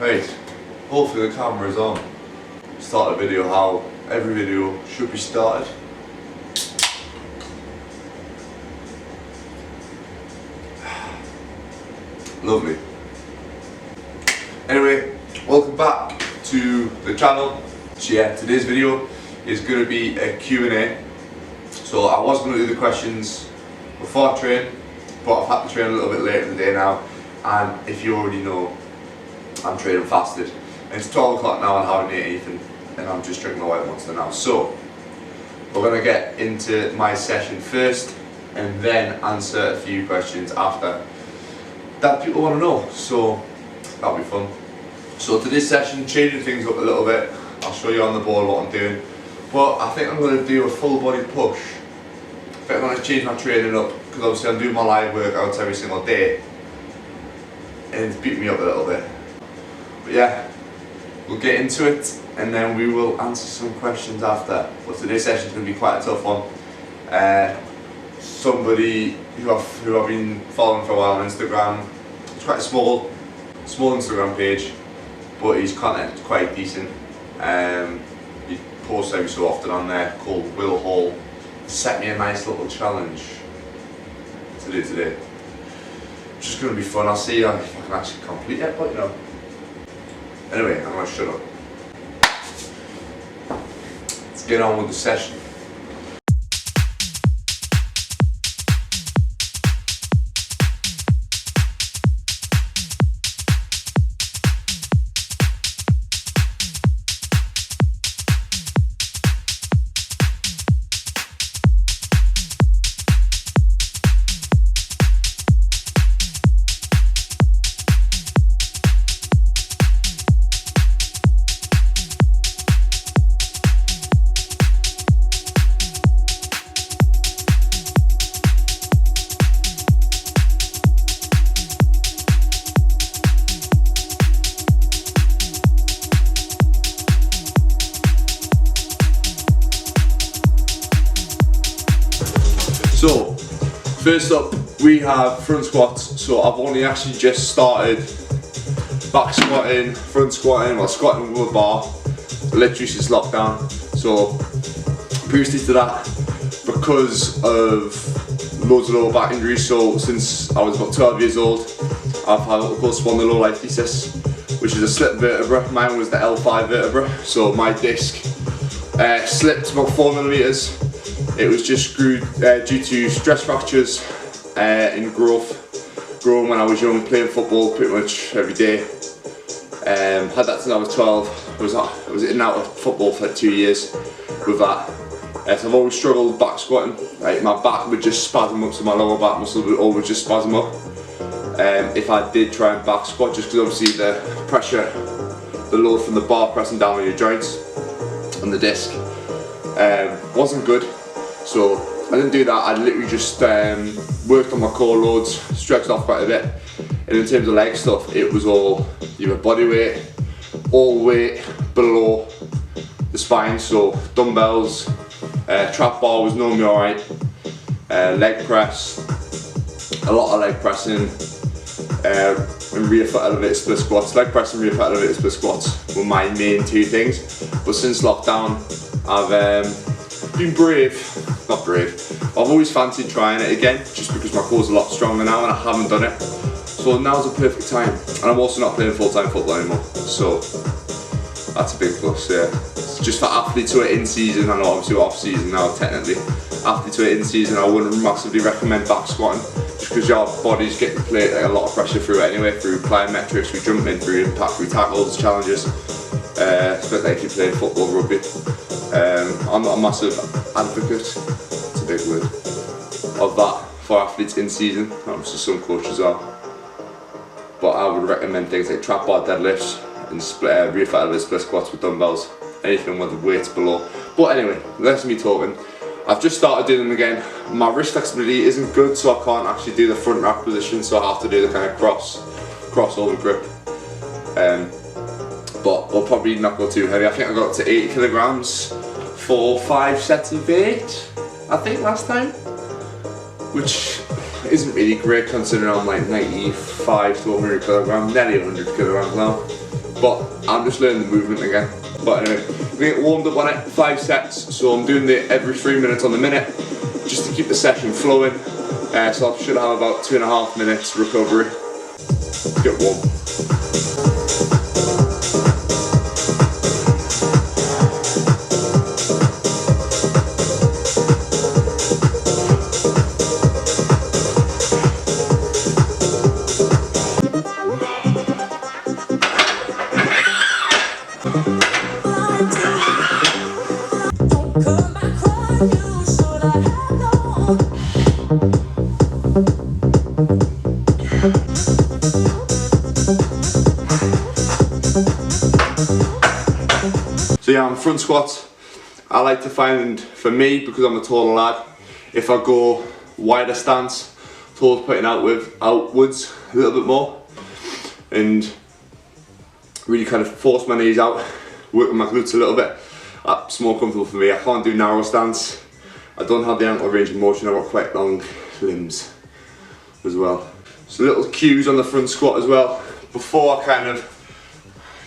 Right, hopefully the camera is on. Start a video how every video should be started. Lovely. Anyway, welcome back to the channel. So yeah, today's video is going to be a Q&A. So I was going to do the questions before I train, but I've had to train a little bit later in the day now. And if you already know, I'm training fasted. And it's 12 o'clock now and I haven't eaten anything, and I'm just drinking my white monster now. So we're going to get into my session first and then answer a few questions after that people want to know. So that'll be fun. So today's session, changing things up a little bit. I'll show you on the board what I'm doing. But I think I'm going to do a full body push. I think I'm going to change my training up because obviously I'm doing my live workouts every single day. And it's beating me up a little bit. But yeah, we'll get into it and then we will answer some questions after. But today's session is going to be quite a tough one. Somebody who I've been following for a while on Instagram. It's quite a small Instagram page, but his content is quite decent. He posts every so often on there, called Will Hall. Set me a nice little challenge to do today. It's just going to be fun. I'll see if I can actually complete it, but you know. Anyway, I'm going to shut up. Let's get on with the session. So, first up we have front squats. So I've only actually just started back squatting, front squatting, well squatting with a bar, literally since lockdown. So previously to that, because of loads of lower back injuries, so since I was about 12 years old, I've had what we call spondylolisthesis, which is a slip vertebra. Mine was the L5 vertebra, so my disc slipped about 4 millimeters. It was just screwed due to stress fractures in growing when I was young, playing football pretty much every day. Had that since I was 12. I was in and out of football for 2 years with that. So I've always struggled back squatting. Like my back would just spasm up, so my lower back muscle would always just spasm up. If I did try and back squat, just because obviously the pressure, the load from the bar pressing down on your joints and the disc wasn't good. So I didn't do that. I literally just worked on my core loads, stretched off quite a bit. And in terms of leg stuff, it was all either body weight, all weight below the spine. So dumbbells, trap bar was normally alright, leg press, a lot of leg pressing, and rear foot elevated split squats. Leg press and rear foot elevated split squats were my main two things. But since lockdown, I've been not brave. I've always fancied trying it again, just because my core's a lot stronger now and I haven't done it. So now's the perfect time. And I'm also not playing full-time football anymore, so that's a big plus, yeah. It's just for athletes who are in season, I know obviously we're off season now technically. Athletes who are in season, I wouldn't massively recommend back squatting, just because your body's getting played like a lot of pressure through it anyway, through plyometrics, through jumping, through impact, through tackles, challenges, especially like if you're playing football, rugby. I'm not a massive advocate, it's a big word, of that for athletes in season. Obviously some coaches are, but I would recommend things like trap bar deadlifts and rear foot elevated split squats with dumbbells, anything with the weights below. But anyway, that's me talking. I've just started doing them again. My wrist flexibility isn't good, so I can't actually do the front rack position, so I have to do the kind of crossover grip. But I'll probably not go too heavy. I think I got up to 80 kilograms for 5 sets of 8, I think last time, which isn't really great considering I'm like 95 to 100 kilograms, nearly 100 kilograms now. but I'm just learning the movement again. But anyway, we get warmed up on it, 5 sets, so I'm doing it every 3 minutes on the minute, just to keep the session flowing. So I should have about 2.5 minutes recovery. Get warm. So yeah, on front squats, I like to find, for me, because I'm a taller lad, if I go wider stance, towards putting outwards a little bit more, and really kind of force my knees out, working my glutes a little bit, that's more comfortable for me. I can't do narrow stance. I don't have the ankle range of motion. I've got quite long limbs as well. So little cues on the front squat as well. Before I kind of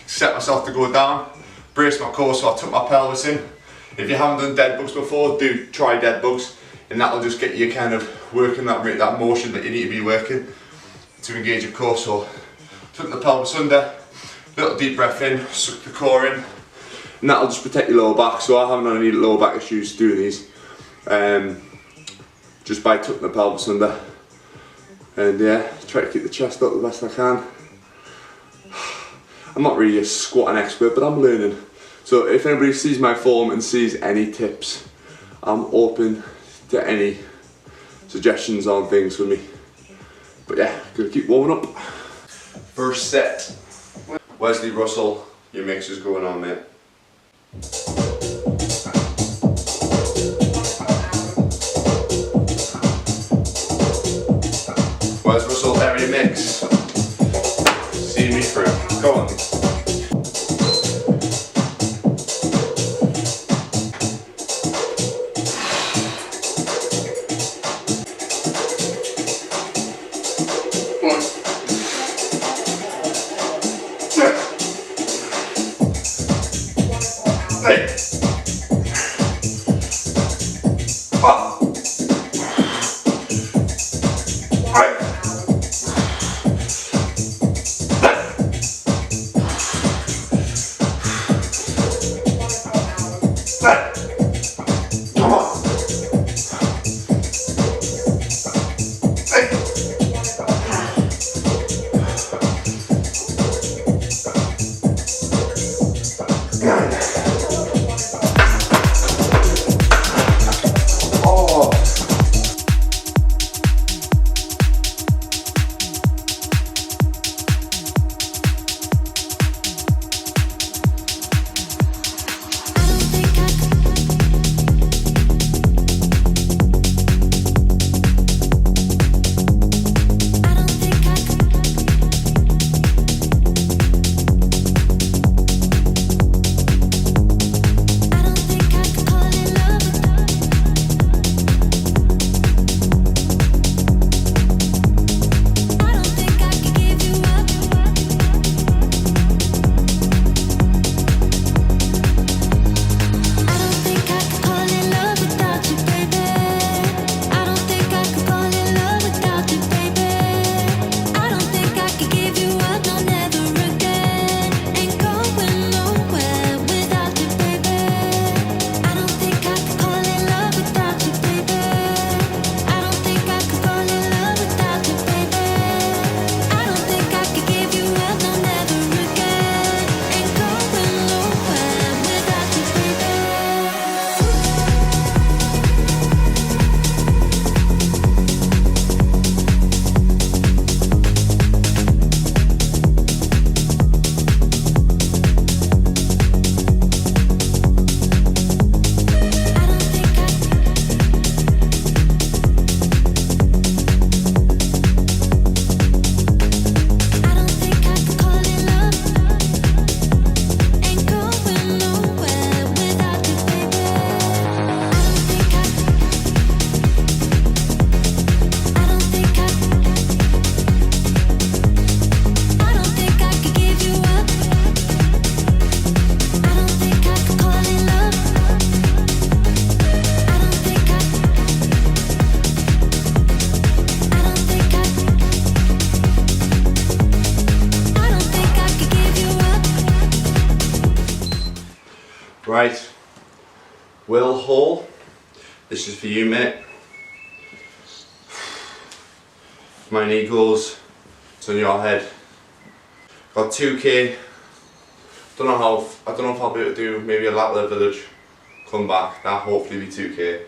set myself to go down, brace my core so I tuck my pelvis in. If you haven't done dead bugs before, do try dead bugs, and that'll just get you kind of working that motion that you need to be working to engage your core. So tuck the pelvis under, little deep breath in, suck the core in, and that'll just protect your lower back. So I haven't had any lower back issues doing these, just by tucking the pelvis under. And yeah, try to keep the chest up the best I can. I'm not really a squatting expert, but I'm learning. So if anybody sees my form and sees any tips, I'm open to any suggestions on things for me. But yeah, gonna keep warming up. First set. Wesley Russell, your mix is going on, mate. Wes Russell, area mix. See me through. Go on. Hey. Up. Right. Come on. Hey. Right, Will Hall, this is for you, mate. My knee goes, it's on your head. Got 2k. I don't know if I'll be able to do maybe a lap of the village, come back, that'll hopefully be 2k.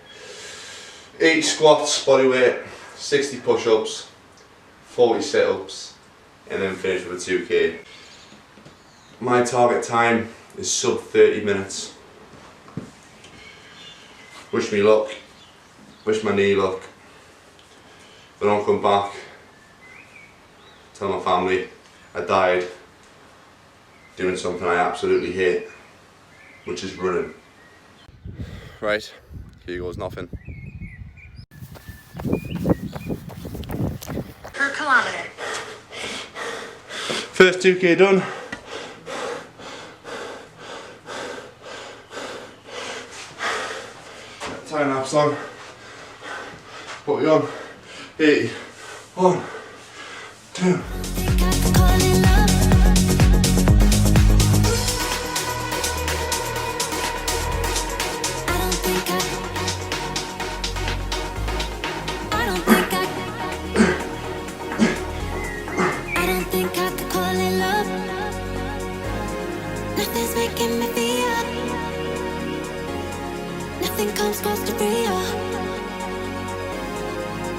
8 squats, body weight, 60 push-ups, 40 sit-ups, and then finish with a 2k. My target time is sub 30 minutes. Wish me luck, wish my knee luck. If I don't come back, tell my family I died doing something I absolutely hate, which is running. Right, here goes nothing. Per kilometer. First 2k done. Time lapse on. Put it on. 80. 1, 2. Nothing comes close to real.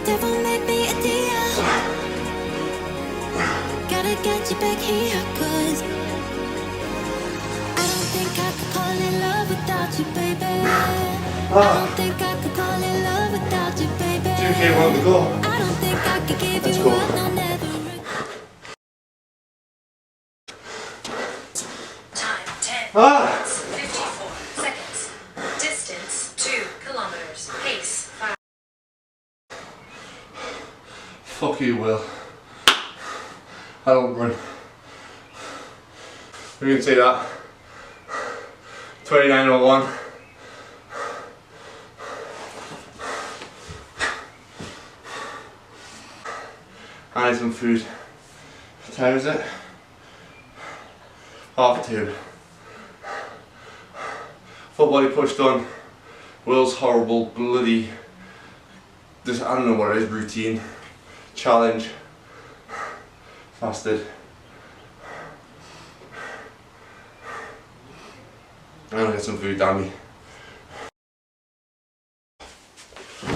Devil made me a deal. Gotta get you back here, 'cause I don't think I could call it love without you, baby. I don't think I could call it love without you, baby. 2k one to go. I don't think I could give Let's you go. up, no, never. Time 10 Ah! minutes, 54 seconds. Distance 2 kilometers. Pace 5. Fuck you, Will. I don't run. We can say that. 29:01. I need some food. What time is it? 2:30. Full body push done. Will's horrible, bloody, just, I don't know what it is, routine, challenge, fasted. I'm gonna get some food, damn me.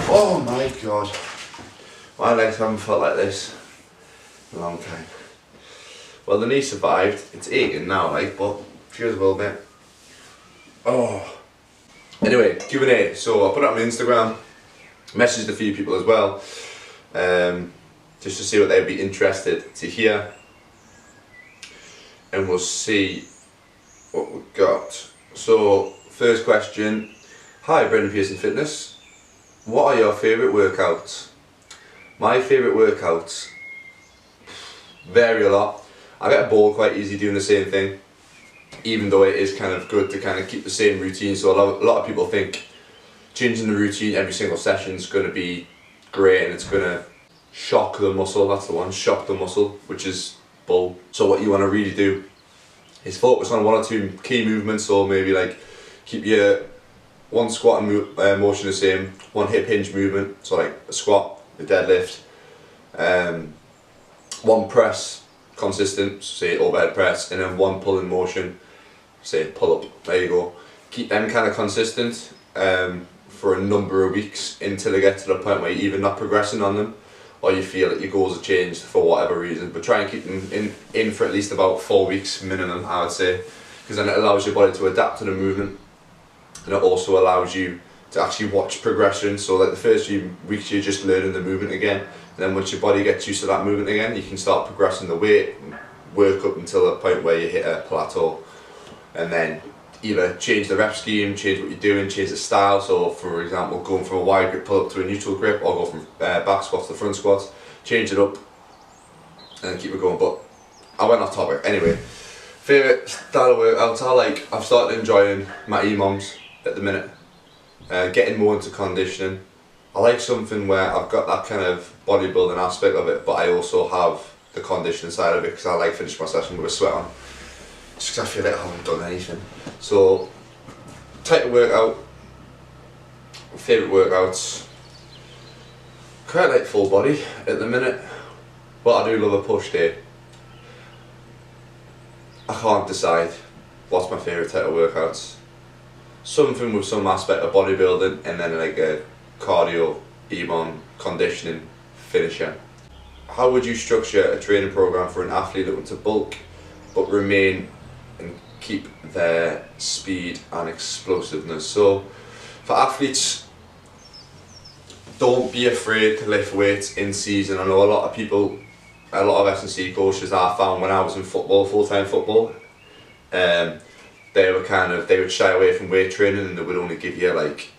Oh my god. My legs haven't felt like this in a long time. Well, the knee survived. It's aching now, like, but cheers, Will, mate. Oh. Anyway, Q&A. So I put it on my Instagram, messaged a few people as well, just to see what they'd be interested to hear, and we'll see what we've got. So, first question. Hi, Brendan Pearson Fitness. What are your favourite workouts? My favourite workouts vary a lot. I get bored quite easy doing the same thing, even though it is kind of good to kind of keep the same routine. So a lot of people think changing the routine every single session is going to be great and it's going to shock the muscle. That's the one, shock the muscle, which is bull. So what you want to really do is focus on 1 or 2 key movements. So maybe like keep your one squat and motion the same, 1 hip hinge movement, so like a squat, a deadlift, 1 press consistent, say overhead press, and then 1 pull in motion, say pull up. There you go. Keep them kind of consistent for a number of weeks until they get to the point where you're either not progressing on them or you feel that your goals have changed for whatever reason. But try and keep them in for at least about 4 weeks minimum, I would say, because then it allows your body to adapt to the movement, and it also allows you to actually watch progression. So like the first few weeks you're just learning the movement again, and then once your body gets used to that movement again, you can start progressing the weight, work up until the point where you hit a plateau, and then either change the rep scheme, change what you're doing, change the style. So for example, going from a wide grip pull up to a neutral grip, or go from back squats to front squats, change it up and keep it going. But I went off topic. Anyway, favourite style of workouts, I've started enjoying my EMOMs at the minute, getting more into conditioning. I like something where I've got that kind of bodybuilding aspect of it, but I also have the conditioning side of it, because I like finish my session with a sweat on, just because I feel like I haven't done anything. So Type of workout, favourite workouts, quite like full body at the minute, but I do love a push day. I can't decide what's my favourite type of workouts. Something with some aspect of bodybuilding and then like a cardio, EMOM, conditioning finisher. How would you structure a training program for an athlete looking to bulk but remain and keep their speed and explosiveness? So for athletes, don't be afraid to lift weights in season. I know a lot of people, a lot of S&C coaches I found when I was in football, full-time football, they would shy away from weight training and they would only give you like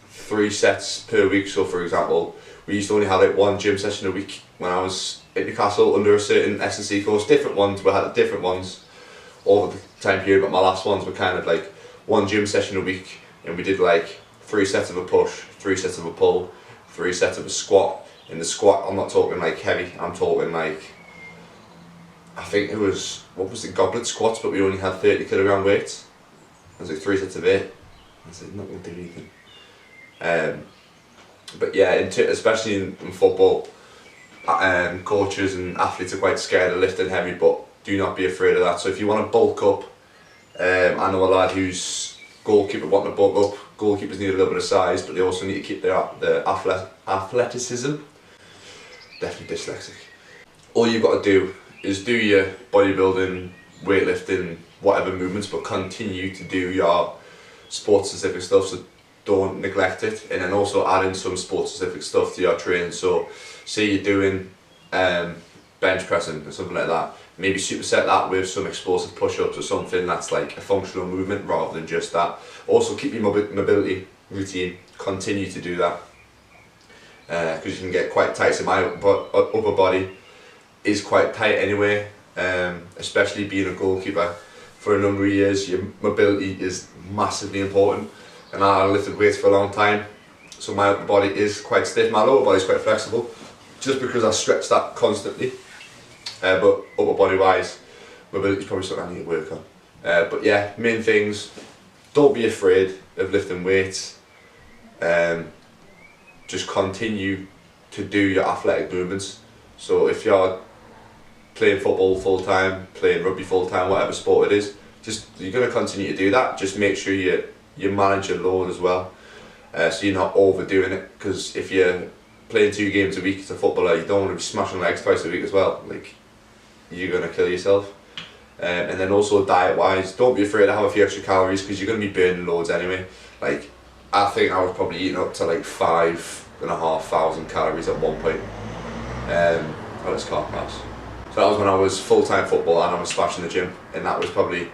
3 sets per week. So for example, we used to only have like 1 gym session a week when I was at Newcastle under a certain S&C coach. Different ones, we had different ones over the time period, but my last ones were kind of like 1 gym session a week, and we did like 3 sets of a push, 3 sets of a pull, 3 sets of a squat. In the squat, I'm not talking like heavy, I'm talking like, I think it was, what was it, goblet squats, but we only had 30 kilogram weights. It was like 3 sets of 8. I said, not going to do anything. But yeah, especially in football, coaches and athletes are quite scared of lifting heavy, but do not be afraid of that. So if you want to bulk up, I know a lad who's goalkeeper wanting to bulk up. Goalkeepers need a little bit of size, but they also need to keep their athleticism. Definitely dyslexic. All you've got to do is do your bodybuilding, weightlifting, whatever movements, but continue to do your sport specific stuff, so don't neglect it. And then also add in some sport specific stuff to your training. So say you're doing bench pressing or something like that, maybe superset that with some explosive push-ups or something that's like a functional movement rather than just that. Also keep your mobility routine, continue to do that, because you can get quite tight. So my upper body is quite tight anyway, especially being a goalkeeper for a number of years. Your mobility is massively important, and I lifted weights for a long time, so my upper body is quite stiff. My lower body is quite flexible, just because I stretch that constantly. But upper body wise, mobility is probably something I need to work on. But yeah, main things, don't be afraid of lifting weights. Just continue to do your athletic movements. So if you're playing football full time, playing rugby full time, whatever sport it is, you're going to continue to do that. Just make sure you manage your load as well, so you're not overdoing it. Because if you're playing 2 games a week as a footballer, you don't want to be smashing legs twice a week as well. Like, you're going to kill yourself. And then also diet wise, don't be afraid to have a few extra calories, because you're going to be burning loads anyway. Like, I think I was probably eating up to like 5,500 calories at one point. Well, it's carb mass. So that was when I was full-time football and I was smashing the gym, and that was probably,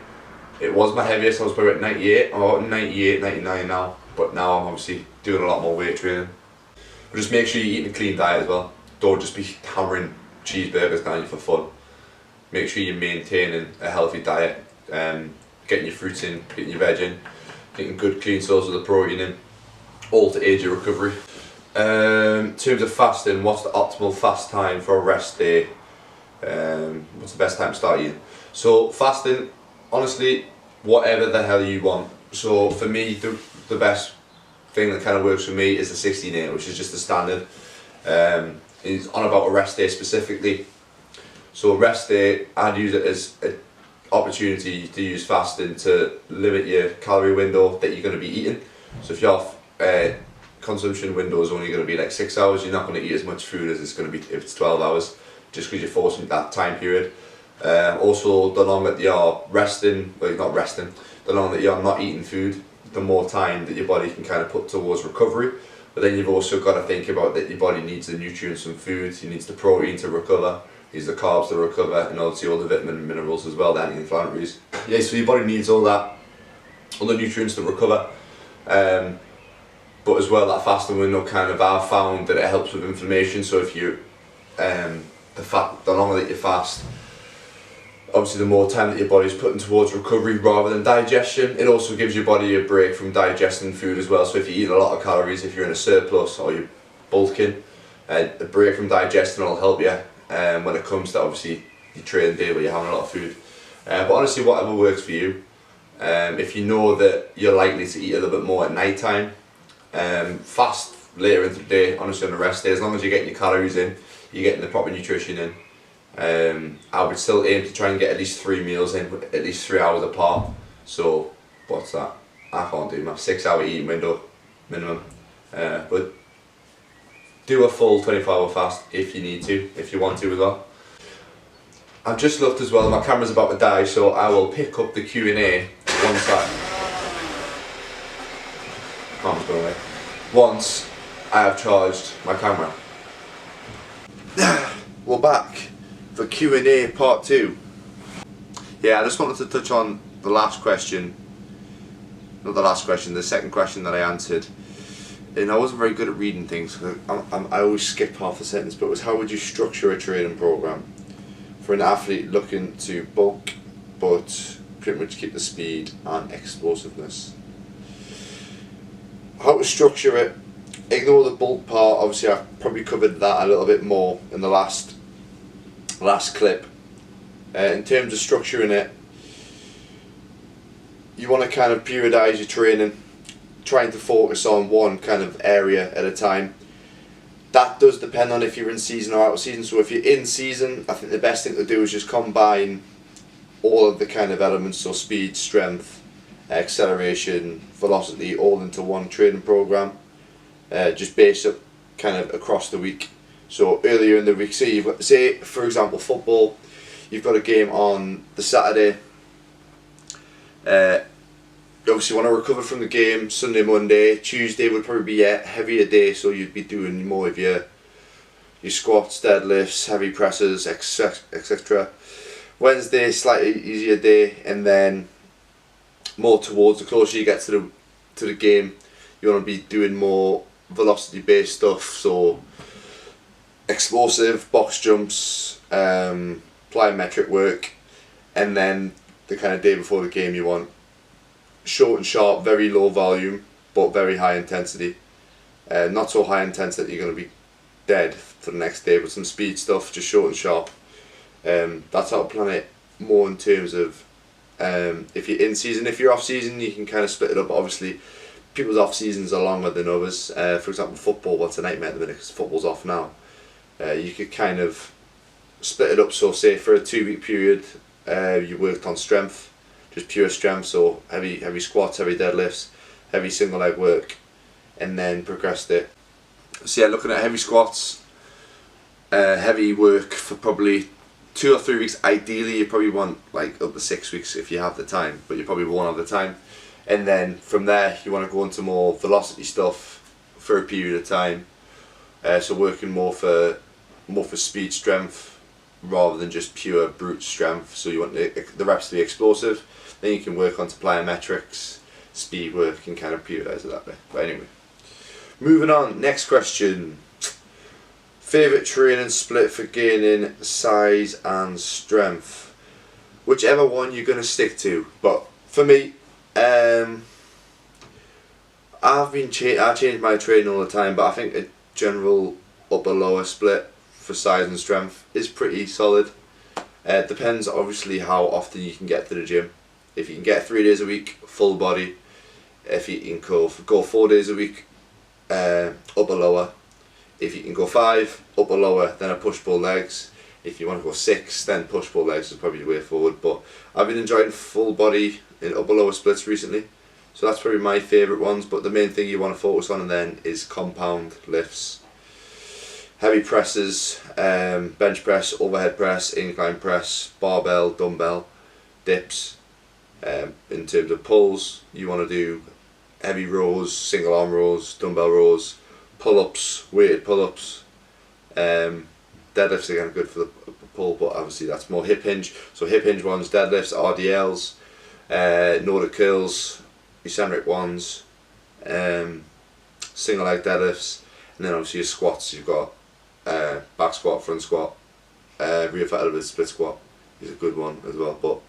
it was my heaviest. I was probably at 98, I'm about 98, 99 now, but now I'm obviously doing a lot more weight training. But just make sure you're eating a clean diet as well. Don't just be hammering cheeseburgers down you for fun. Make sure you're maintaining a healthy diet, getting your fruits in, getting your veg in, getting good clean sources of protein in, all to aid your recovery. In terms of fasting, what's the optimal fast time for a rest day? What's the best time to start eating? So fasting, honestly, whatever the hell you want. So for me, the best thing that kind of works for me is the 16-8, which is just the standard. It's on about a rest day specifically. So a rest day, I'd use it as an opportunity to use fasting to limit your calorie window that you're going to be eating. So if your consumption window is only going to be like 6 hours, you're not going to eat as much food as it's going to be if it's 12 hours, just because you're forcing that time period. Also, the longer that you're resting, well, not resting, the longer that you're not eating food, the more time that your body can kind of put towards recovery. But then you've also got to think about that your body needs the nutrients from food, it needs the protein to recover, needs the carbs to recover, and obviously all the vitamin and minerals as well, the anti-inflammatories. Yeah, so your body needs all that, all the nutrients to recover. But as well, that fasting window kind of, I've found that it helps with inflammation. So if you, the longer that you fast, obviously the more time that your body's putting towards recovery rather than digestion. It also gives your body a break from digesting food as well. So if you eat a lot of calories, if you're in a surplus or you're bulking, the break from digesting will help you when it comes to obviously your training day where you're having a lot of food. But honestly, whatever works for you. If you know that you're likely to eat a little bit more at night time, fast later into the day, honestly on a rest day, as long as you're getting your calories in, you're getting the proper nutrition in. I would still aim to try and get at least 3 meals in, at least 3 hours apart. So what's that? I can't do my 6 hour eating window minimum. But do a full 24-hour fast if you need to, if you want to as well. I've just looked as well, my camera's about to die, so I will pick up the Q&A once I have charged my camera. We're back for Q&A part 2. Yeah, I just wanted to touch on the last question, not the last question, the second question that I answered. And I wasn't very good at reading things, I always skip half the sentence, but it was, how would you structure a training program for an athlete looking to bulk but pretty much keep the speed and explosiveness? How to structure it, ignore the bulk part, obviously I've probably covered that a little bit more in the last clip. In terms of structuring it, you want to kind of periodise your training, trying to focus on one kind of area at a time. That does depend on if you're in season or out of season. So if you're in season, I think the best thing to do is just combine all of the kind of elements, so speed, strength, acceleration, velocity, all into one training program. Just base up kind of across the week. So earlier in the week, say for example football, you've got a game on the Saturday. You obviously want to recover from the game Sunday, Monday. Tuesday would probably be a heavier day, so you'd be doing more of your squats, deadlifts, heavy presses, etc. Wednesday, slightly easier day, and then more towards the closer you get to the game, you want to be doing more velocity based stuff, so explosive box jumps, plyometric work, and then the kind of day before the game you want short and sharp, very low volume but very high intensity. Not so high intensity that you're going to be dead for the next day, but some speed stuff, just short and sharp. That's how to plan it more in terms of if you're in season. If you're off season, you can kind of split it up. Obviously people's off seasons are longer than others. For example football, well, it's a nightmare at the minute because football's off now. You could kind of split it up, so say for a 2-week period you worked on strength, just pure strength, so heavy squats, heavy deadlifts, heavy single leg work, and then progressed it. So yeah, looking at heavy squats, heavy work for probably 2 or 3 weeks. Ideally you probably want like up to 6 weeks if you have the time, but you probably won't have the time. And then from there you want to go into more velocity stuff for a period of time, so working more for speed, strength, rather than just pure brute strength. So you want the reps to be explosive, then you can work onto plyometrics, speed work, and kind of periodise it that way. But anyway, moving on, next question. Favourite training split for gaining size and strength? Whichever one you're going to stick to, but for me, I change my training all the time, but I think a general upper lower split for size and strength is pretty solid. It depends obviously how often you can get to the gym. If you can get 3 days a week, full body. If you can go 4 days a week, upper lower. If you can go 5, upper lower, then a push pull legs. If you want to go 6, then push pull legs is probably the way forward. But I've been enjoying full body in upper lower splits recently, so that's probably my favourite ones. But the main thing you want to focus on then is compound lifts. Heavy presses, bench press, overhead press, incline press, barbell, dumbbell, dips. In terms of pulls, you want to do heavy rows, single arm rows, dumbbell rows, pull-ups, weighted pull-ups. Deadlifts again good for the pull, but obviously that's more hip hinge. So hip hinge ones, deadlifts, RDLs, Nordic curls, eccentric ones, single leg deadlifts, and then obviously your squats. You've got back squat, front squat, rear fat elevated split squat is a good one as well. But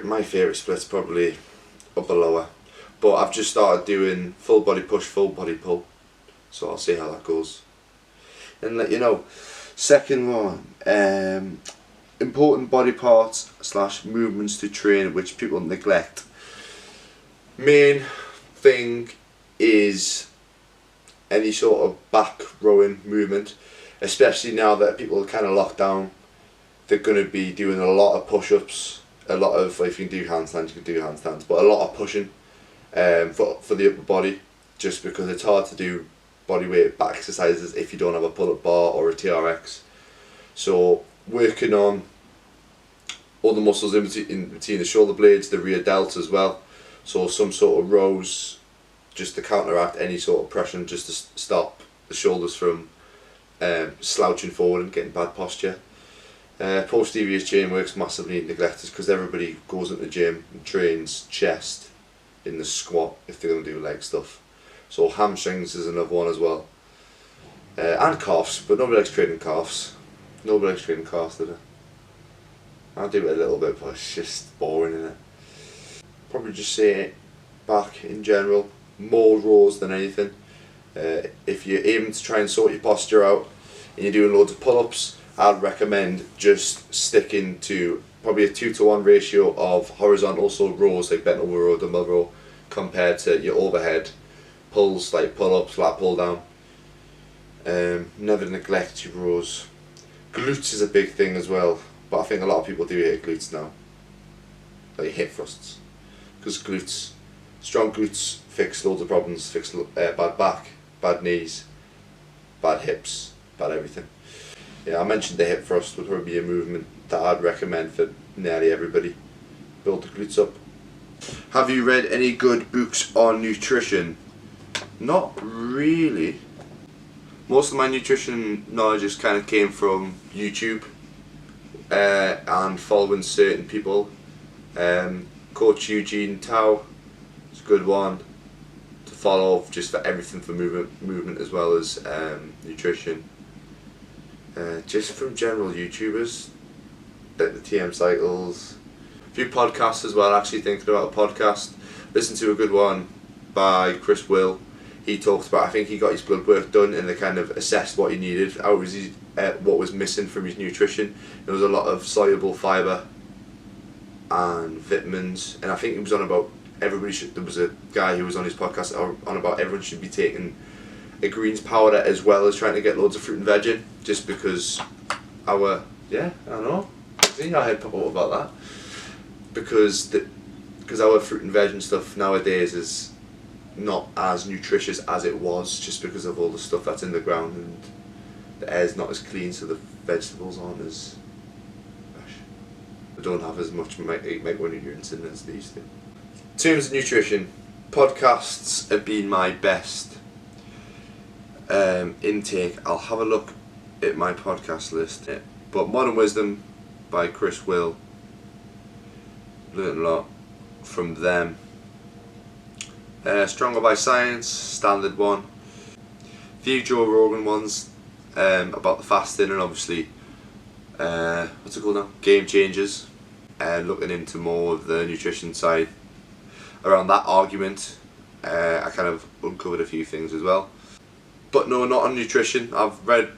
my favourite split's probably upper lower. But I've just started doing full body push, full body pull, so I'll see how that goes and let you know. Second one, important body parts / movements to train which people neglect. Main thing is any sort of back rowing movement, especially now that people are kind of locked down. They're going to be doing a lot of push-ups, a lot of, if you can do handstands, you can do handstands, but a lot of pushing for the upper body, just because it's hard to do body weight back exercises if you don't have a pull-up bar or a TRX. So working on all the muscles in between the shoulder blades, the rear delts as well. So some sort of rows just to counteract any sort of pressure, just to stop the shoulders from slouching forward and getting bad posture. Posterior chain works massively neglected because everybody goes into the gym and trains chest in the squat if they're going to do leg stuff. So hamstrings is another one as well. And calves, but nobody likes training calves. Nobody likes training calves, do they? I do it a little bit, but it's just boring, isn't it? Probably just say back in general, more rows than anything. If you're aiming to try and sort your posture out and you're doing loads of pull-ups, I'd recommend just sticking to probably a 2-to-1 ratio of horizontal, so rows like bent over row, dumbbell row, compared to your overhead pulls like pull-ups, lat pull down. Never neglect your rows. Glutes is a big thing as well, but I think a lot of people do hit glutes now, like hip thrusts, because glutes, strong glutes fix loads of problems, fix bad back, bad knees, bad hips, bad everything. Yeah, I mentioned the hip thrust would probably be a movement that I'd recommend for nearly everybody. Build the glutes up. Have you read any good books on nutrition? Not really. Most of my nutrition knowledge just kind of came from YouTube and following certain people. Coach Eugene Tao is a good one to follow, just for everything for movement as well as nutrition. Just from general YouTubers, like the TM Cycles, a few podcasts as well. Actually thinking about a podcast. Listen to a good one by Chris Will. He talked about, I think he got his blood work done and they kind of assessed what he needed, what was missing from his nutrition. There was a lot of soluble fibre and vitamins, and I think he was on about there was a guy who was on his podcast on about everyone should be taking a greens powder as well as trying to get loads of fruit and veg in, just because I don't know, see, I had pop up about that, because our fruit and veg and stuff nowadays is not as nutritious as it was, just because of all the stuff that's in the ground and the air's not as clean, so the vegetables aren't as fresh. They don't have as much micronutrients in as they used to. In terms of nutrition, podcasts have been my best intake. I'll have a look at my podcast list. But Modern Wisdom by Chris Will, learned a lot from them. Stronger by Science, standard one. Few Joe Rogan ones about the fasting, and obviously what's it called now? Game Changers, looking into more of the nutrition side. Around that argument, I kind of uncovered a few things as well. But no, not on nutrition. I've read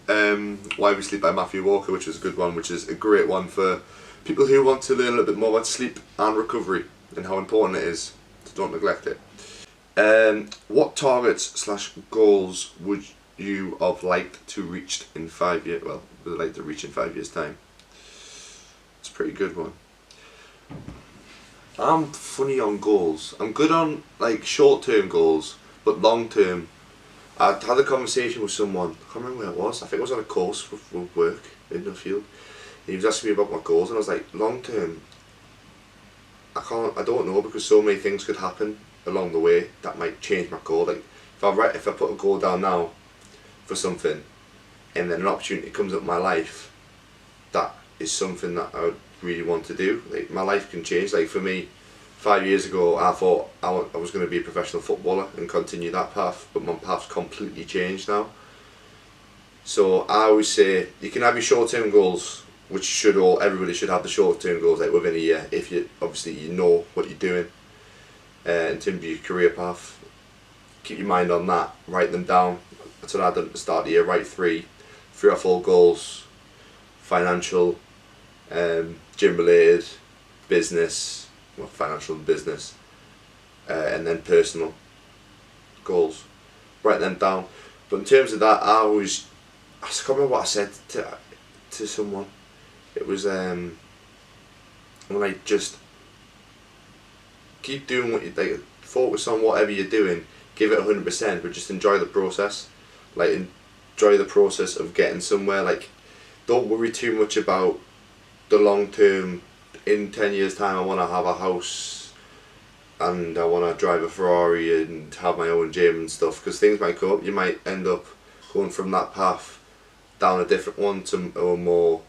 Why We Sleep by Matthew Walker, which is a good one, which is a great one for people who want to learn a little bit more about sleep and recovery and how important it is. So don't neglect it. What targets / goals would you have liked to reach in 5 years? Well, would like to reach in 5 years' time? It's a pretty good one. I'm funny on goals. I'm good on like short-term goals, but long-term. I had a conversation with someone, I can't remember where it was, I think it was on a course with work in the field. He was asking me about my goals and I was like, long-term, I don't know, because so many things could happen along the way that might change my goal. Like if I put a goal down now for something and then an opportunity comes up in my life, that is something that I would really want to do. Like my life can change. Like for me, 5 years ago I thought I was going to be a professional footballer and continue that path, but my path's completely changed now. So I always say you can have your short-term goals, which everybody should have the short-term goals like within a year, if you know what you're doing in terms of your career path. Keep your mind on that, write them down. That's what I done at the start of the year. Write three or four goals: financial, gym related, business, well, financial and business, and then personal goals. Write them down. But in terms of that, I can't remember what I said to someone. It was when I just keep doing what you like, focus on whatever you're doing, give it 100%, but just enjoy the process. Like, enjoy the process of getting somewhere. Like, don't worry too much about the long term. In 10 years time I want to have a house and I want to drive a Ferrari and have my own gym and stuff, because things might come up. You might end up going from that path down a different one to a more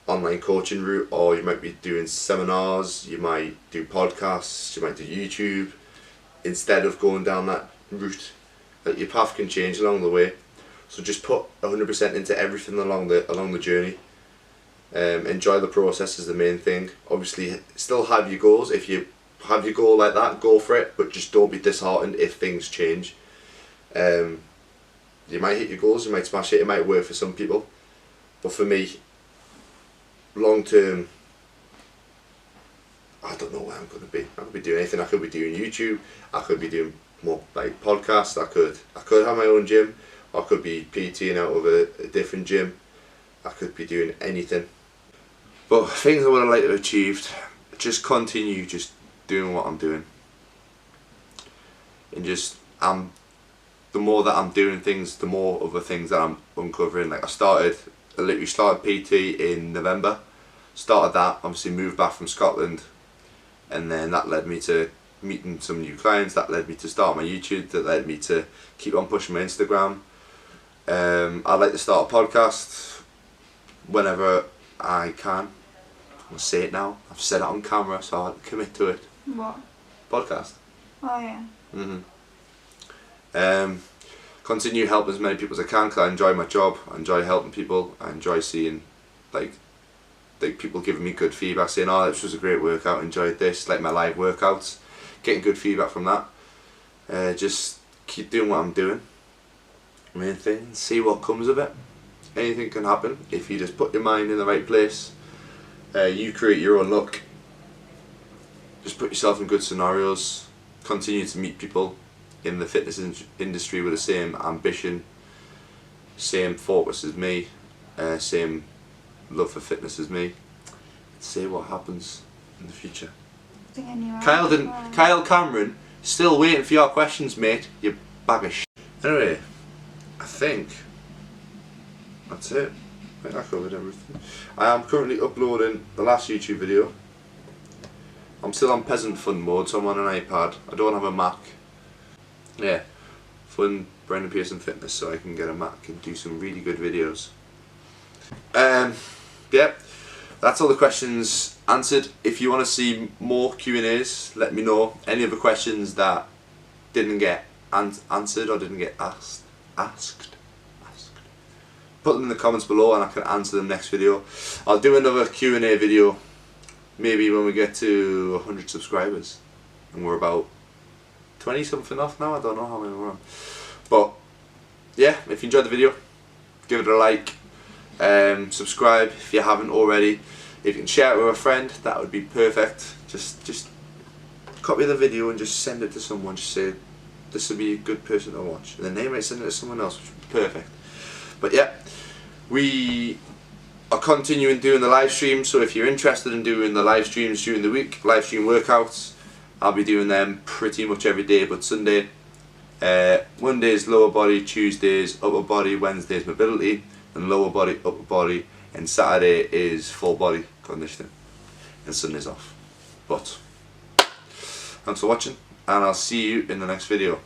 online coaching route, or you might be doing seminars, you might do podcasts, you might do YouTube instead of going down that route. Like, your path can change along the way, so just put 100% into everything along the journey. Enjoy the process is the main thing. Obviously, still have your goals. If you have your goal like that, go for it, but just don't be disheartened if things change. You might hit your goals, you might smash it, it might work for some people, but for me, long term, I don't know where I'm going to be. I could be doing anything. I could be doing YouTube, I could be doing more like podcasts, I could have my own gym, I could be PTing out of a different gym, I could be doing anything. But things I would have liked to have achieved, just continue just doing what I'm doing, and just the more that I'm doing things, the more other things that I'm uncovering. Like, I literally started PT in November, started that, obviously moved back from Scotland, and then that led me to meeting some new clients, that led me to start my YouTube, that led me to keep on pushing my Instagram. I'd like to start a podcast whenever I can. I'll say it now, I've said it on camera, so I'll commit to it. What? Podcast. Oh yeah. Continue helping as many people as I can, because I enjoy my job, I enjoy helping people, I enjoy seeing like people giving me good feedback, saying, oh, this was a great workout, enjoyed this, like my live workouts, getting good feedback from that. Just keep doing what I'm doing, main thing, see what comes of it. Anything can happen if you just put your mind in the right place. You create your own luck. Just put yourself in good scenarios, continue to meet people in the fitness industry with the same ambition, same focus as me, same love for fitness as me. See what happens in the future. Kyle Cameron, still waiting for your questions, mate, you bag of shit. Anyway, I think that's it. I think I covered everything. I am currently uploading the last YouTube video. I'm still on peasant fund mode, so I'm on an iPad. I don't have a Mac. Yeah, fund Brendan Pearson Fitness, so I can get a Mac and do some really good videos. Yeah, that's all the questions answered. If you want to see more Q&As, let me know. Any other questions that didn't get answered or didn't get asked, put them in the comments below and I can answer them next video. I'll do another Q&A video maybe when we get to 100 subscribers, and we're about 20 something off now. I don't know how many we're on, but yeah, if you enjoyed the video, give it a like, subscribe if you haven't already. If you can share it with a friend, that would be perfect. Just copy the video and just send it to someone. Just say this would be a good person to watch, and then they might send it to someone else, which would be perfect. But yeah, we are continuing doing the live streams, so if you're interested in doing the live streams during the week, live stream workouts, I'll be doing them pretty much every day but Sunday. Monday's lower body, Tuesday's upper body, Wednesday's mobility, and lower body, upper body, and Saturday is full body conditioning, and Sunday's off. But thanks for watching, and I'll see you in the next video.